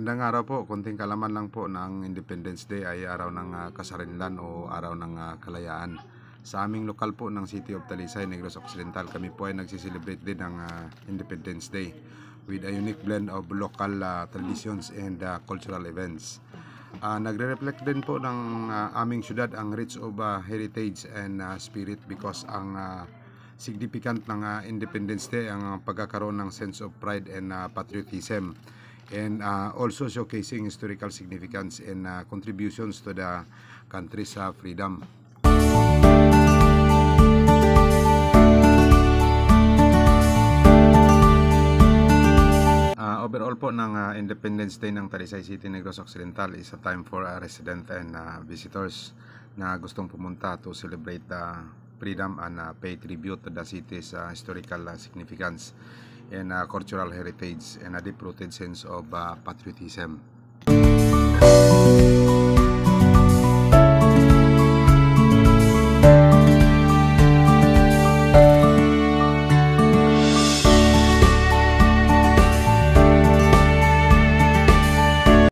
Magandang araw po. Konting kalaman lang po ng Independence Day ay araw ng kasarinlan o araw ng kalayaan. Sa aming lokal po ng City of Talisay, Negros Occidental, kami po ay nagsiselebrate din ng Independence Day with a unique blend of local traditions and cultural events. Nagre-reflect din po ng aming syudad ang rich of heritage and spirit because ang significant ng Independence Day ang pagkakaroon ng sense of pride and patriotism, and also showcasing historical significance and contributions to the country's freedom. Overall po ng Independence Day ng Talisay City, Negros Occidental is a time for resident and visitors na gustong pumunta to celebrate the freedom and pay tribute to the city's historical significance and cultural heritage and a deep-rooted sense of patriotism.